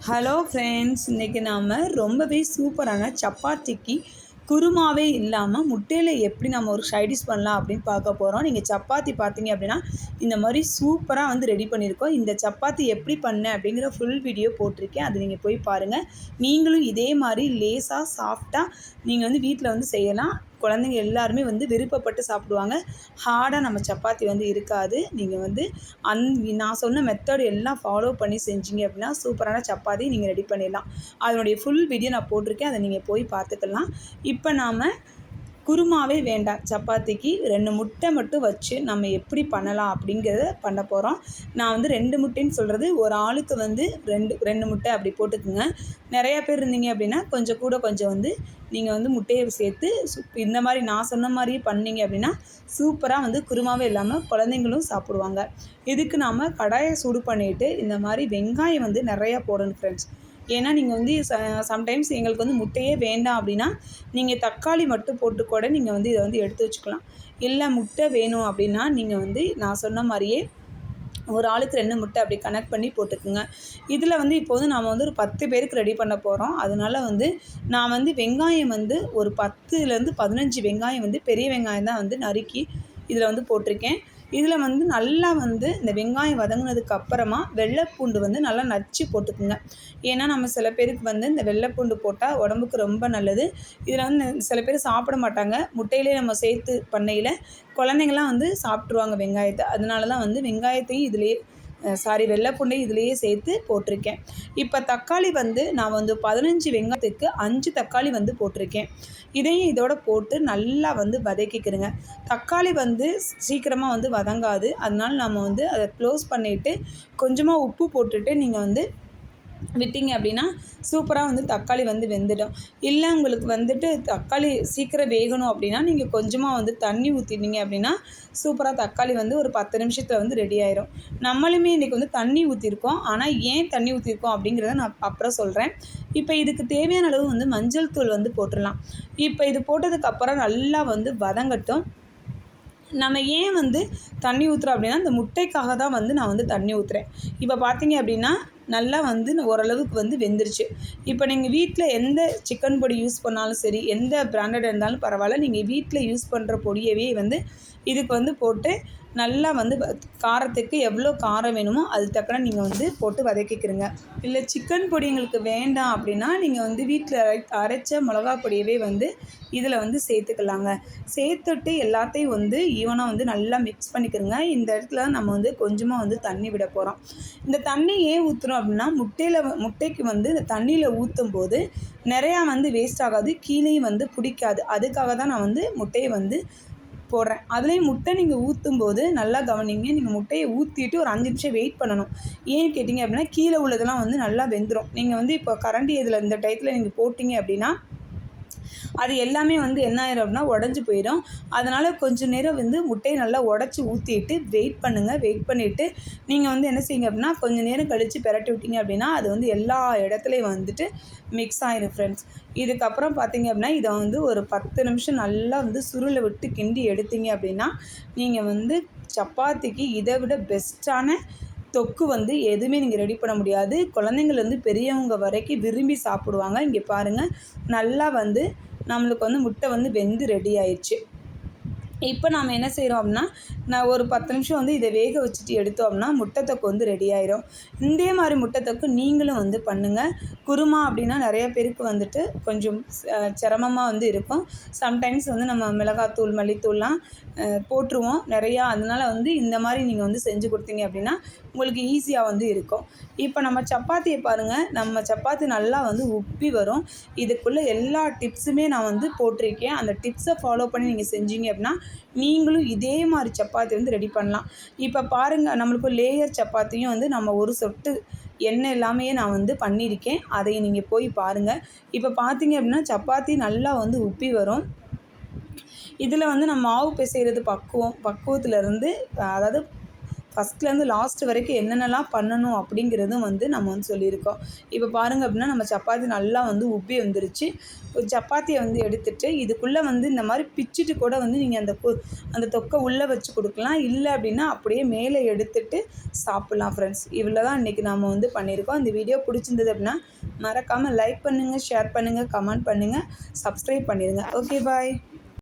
Hello friends, இன்றைக்கி நாம் ரொம்பவே சூப்பரான சப்பாத்திக்கு குருமாவே இல்லாமல் முட்டையில் எப்படி நம்ம ஒரு சைடிஷ் பண்ணலாம் அப்படின்னு பார்க்க போகிறோம். நீங்கள் சப்பாத்தி பார்த்தீங்க அப்படின்னா இந்த மாதிரி சூப்பராக ரெடி பண்ணியிருக்கோம். இந்த சப்பாத்தி எப்படி பண்ணேன் அப்படிங்கிற ஃபுல் வீடியோ போட்டிருக்கேன், அது நீங்கள் போய் பாருங்கள். நீங்களும் இதே மாதிரி லேஸாக சாஃப்டாக நீங்கள் வீட்டில் செய்யலாம். குழந்தைங்க எல்லாருமே விருப்பப்பட்டு சாப்பிடுவாங்க. ஹார்டாக நம்ம சப்பாத்தி இருக்காது. நீங்கள் நான் சொன்ன மெத்தட் எல்லாம் ஃபாலோ பண்ணி செஞ்சீங்க அப்படின்னா சூப்பரான சப்பாத்தி நீங்கள் ரெடி பண்ணிடலாம். அதனுடைய ஃபுல் வீடியோ நான் போட்டிருக்கேன், அதை நீங்கள் போய் பார்த்துக்கலாம். இப்போ நாம் குருமாவே வேண்டாம், சப்பாத்திக்கு 2 முட்டை மட்டும் வச்சு நம்ம எப்படி பண்ணலாம் அப்படிங்கிறத பண்ண போகிறோம். நான் 2 முட்டைன்னு சொல்கிறது, ஒரு ஆளுக்கு 2 முட்டை அப்படி போட்டுக்குங்க. நிறையா பேர் இருந்தீங்க அப்படின்னா கொஞ்சம் கூட கொஞ்சம் நீங்கள் முட்டையை சேர்த்து இந்த மாதிரி நான் சொன்ன மாதிரியே பண்ணிங்க அப்படின்னா சூப்பராக குருமாவே இல்லாமல் குழந்தைங்களும் சாப்பிடுவாங்க. இதுக்கு நாம் கடாயை சூடு பண்ணிவிட்டு இந்த மாதிரி வெங்காயம் நிறையா போடணும் ஃப்ரெண்ட்ஸ். ஏன்னா நீங்கள் சம்டைம்ஸ் எங்களுக்கு முட்டையே வேண்டாம் அப்படின்னா நீங்கள் தக்காளி மட்டும் போட்டு கூட நீங்கள் இதை எடுத்து வச்சுக்கலாம். இல்லை முட்டை வேணும் அப்படின்னா நீங்கள் நான் சொன்ன மாதிரியே ஒரு ஆளுக்கு 2 முட்டை அப்படி கனெக்ட் பண்ணி போட்டுக்குங்க. இதில் இப்போது நாம் ஒரு 10 பேருக்கு ரெடி பண்ண போகிறோம். அதனால் நான் வெங்காயம் ஒரு 10லேருந்து 15 வெங்காயம் பெரிய வெங்காயம் தான் நறுக்கி இதில் போட்டிருக்கேன். இதில் நல்லா இந்த வெங்காயம் வதங்கினதுக்கு அப்புறமா வெள்ளைப்பூண்டு நல்லா நச்சு போட்டுக்குங்க. ஏன்னா நம்ம சில பேருக்கு இந்த வெள்ளைப்பூண்டு போட்டால் உடம்புக்கு ரொம்ப நல்லது. இதில் சில பேர் சாப்பிட மாட்டாங்க. முட்டையிலே நம்ம சேர்த்து பண்ணையில் குழந்தைங்களாம் சாப்பிட்ருவாங்க வெங்காயத்தை. அதனால தான் வெங்காயத்தையும் இதிலேயே வெள்ளைப்பூண்டையும் இதிலேயே சேர்த்து போட்டிருக்கேன். இப்போ தக்காளி நான் 15 வெங்காயத்துக்கு 5 தக்காளி போட்டிருக்கேன். இதையும் இதோட போட்டு நல்லா வதக்கிக்கிறேங்க. தக்காளி சீக்கிரமாக வதங்காது. அதனால நம்ம அதை க்ளோஸ் பண்ணிவிட்டு கொஞ்சமாக உப்பு போட்டுட்டு நீங்கள் விட்டீங்க அப்படின்னா சூப்பராக தக்காளி வெந்துடும். இல்லை உங்களுக்கு தக்காளி சீக்கிரம் வேகணும் அப்படின்னா நீங்கள் கொஞ்சமாக தண்ணி ஊற்றினீங்க அப்படின்னா சூப்பராக தக்காளி ஒரு 10 நிமிஷத்தில் ரெடி ஆயிரும். நம்மளுமே இன்றைக்கி தண்ணி ஊற்றிருக்கோம். ஆனால் ஏன் தண்ணி ஊற்றிருக்கோம் அப்படிங்கிறத நான் அப்புறம் சொல்கிறேன். இப்போ இதுக்கு தேவையான அளவு மஞ்சள் தூள் போட்டுடலாம். இப்போ இது போட்டதுக்கப்புறம் நல்லா வதங்கட்டும். நம்ம ஏன் தண்ணி ஊற்றுறோம் அப்படின்னா இந்த முட்டைக்காக தான் நான் தண்ணி ஊற்றுறேன். இப்போ பார்த்தீங்க அப்படின்னா நல்லா ஓரளவுக்கு வெந்துருச்சு. இப்போ நீங்கள் வீட்டில் எந்த சிக்கன் பொடி யூஸ் பண்ணாலும் சரி, எந்த பிராண்டட் இருந்தாலும் பரவாயில்ல, நீங்கள் வீட்டில் யூஸ் பண்ணுற பொடியவே இதுக்கு போட்டு நல்லா காரத்துக்கு எவ்வளோ காரம் வேணுமோ அது தக்கன நீங்கள் போட்டு வதக்கிக்கிறங்க. இல்லை சிக்கன் பொடி எங்களுக்கு வேண்டாம் அப்படின்னா நீங்கள் வீட்டில் அரைச்ச மிளகா பொடியவே இதில் சேர்த்துக்கலாங்க. சேர்த்துட்டு எல்லாத்தையும் ஈவனாக நல்லா மிக்ஸ் பண்ணிக்கிறங்க. இந்த இடத்துல நம்ம கொஞ்சமாக தண்ணி விட போகிறோம். இந்த தண்ணி ஏன் ஊற்றுறோம் அப்படின்னா முட்டைக்கு இந்த தண்ணியில் ஊற்றும் போது நிறையா வேஸ்ட் ஆகாது, கீழேயும் பிடிக்காது. அதுக்காக தான் நான் முட்டையை போடுறேன். அதுலேயும் முட்டை நீங்கள் ஊற்றும்போது நல்லா கவனிங்க. நீங்கள் முட்டையை ஊற்றிட்டு ஒரு 5 நிமிஷம் வெயிட் பண்ணணும். ஏன்னு கேட்டிங்க அப்படின்னா கீழே உள்ளதெல்லாம் நல்லா வெந்துடும். நீங்கள் இப்போ கரண்டி இதில் இந்த டயத்தில் நீங்கள் போட்டிங்க அப்படின்னா அது எல்லாமே என்ன ஆயிரும் அப்படின்னா உடஞ்சி போயிடும். அதனால் கொஞ்சம் நேரம் முட்டையை நல்லா உடச்சி ஊற்றிட்டு வெயிட் பண்ணுங்கள். வெயிட் பண்ணிவிட்டு நீங்கள் என்ன செய்யுங்க அப்படின்னா கொஞ்சம் நேரம் கழித்து பிரட்டி விட்டீங்க அப்படின்னா அது எல்லா இடத்துலையும் மிக்ஸ் ஆயிரும் ஃப்ரெண்ட்ஸ். இதுக்கப்புறம் பார்த்தீங்க அப்படின்னா இதை ஒரு 10 நிமிஷம் நல்லா சுருளை விட்டு கிண்டி எடுத்தீங்க அப்படின்னா நீங்கள் சப்பாத்திக்கு இதை விட பெஸ்ட்டான தொக்கு எதுவுமே நீங்கள் ரெடி பண்ண முடியாது. குழந்தைங்கள் பெரியவங்க வரைக்கும் விரும்பி சாப்பிடுவாங்க. இங்கே பாருங்கள், நல்லா நம்மளுக்கு முட்டை வெந்து ரெடி ஆயிடுச்சு. இப்போ நாம் என்ன செய்கிறோம் அப்படின்னா நான் ஒரு 10 நிமிஷம் இதை வேக வச்சுட்டு எடுத்தோம்னா முட்டைத்தொக்கு ரெடி ஆயிரும். இதே மாதிரி முட்டைத்தொக்கு நீங்களும் பண்ணுங்கள். குருமா அப்படின்னா நிறைய பேருக்கு கொஞ்சம் சிரமமாக இருக்கும். சம்டைம்ஸ் நம்ம மிளகாத்தூள் மல்லித்தூள்லாம் போட்டுருவோம் நிறையா. அதனால் இந்த மாதிரி நீங்கள் செஞ்சு கொடுத்தீங்க அப்படின்னா உங்களுக்கு ஈஸியாக இருக்கும். இப்போ நம்ம சப்பாத்தியை பாருங்கள், நம்ம சப்பாத்தி நல்லா உப்பி வரும். இதுக்குள்ளே எல்லா டிப்ஸுமே நான் போட்டிருக்கேன். அந்த டிப்ஸை ஃபாலோ பண்ணி நீங்கள் செஞ்சீங்க அப்படின்னா நீங்களும் இதே மாதிரி சப்பாத்தி ரெடி பண்ணலாம். இப்போ பாருங்கள், நம்மளுக்கு லேயர் சப்பாத்தியும் நம்ம ஒரு சொட்டு எண்ணெய் எல்லாமே நான் பண்ணியிருக்கேன். அதை நீங்கள் போய் பாருங்கள். இப்போ பார்த்தீங்க அப்படின்னா சப்பாத்தி நல்லா உப்பி வரும். இதில் நம்ம மாவு பிசைகிறது பக்குவத்துலேருந்து, அதாவது ஃபஸ்ட்லேருந்து லாஸ்ட் வரைக்கும் என்னென்னலாம் பண்ணணும் அப்படிங்கிறதும் வந்து நம்ம வந்து சொல்லியிருக்கோம். இப்போ பாருங்கள் அப்படின்னா நம்ம சப்பாத்தி நல்லா வந்து உப்பி வந்துருச்சு. ஒரு சப்பாத்தியை வந்து எடுத்துட்டு இதுக்குள்ளே வந்து இந்த மாதிரி பிச்சுட்டு கூட வந்து நீங்கள் அந்த தொக்கை உள்ளே வச்சு கொடுக்கலாம். இல்லை அப்படின்னா அப்படியே மேலே எடுத்துட்டு சாப்பிட்லாம் ஃப்ரெண்ட்ஸ். இவ்வளோ தான் இன்றைக்கி நம்ம வந்து பண்ணியிருக்கோம். இந்த வீடியோ பிடிச்சிருந்தது அப்படின்னா மறக்காமல் லைக் பண்ணுங்கள், ஷேர் பண்ணுங்கள், கமெண்ட் பண்ணுங்கள், சப்ஸ்கிரைப் பண்ணிடுங்க. Okay bye.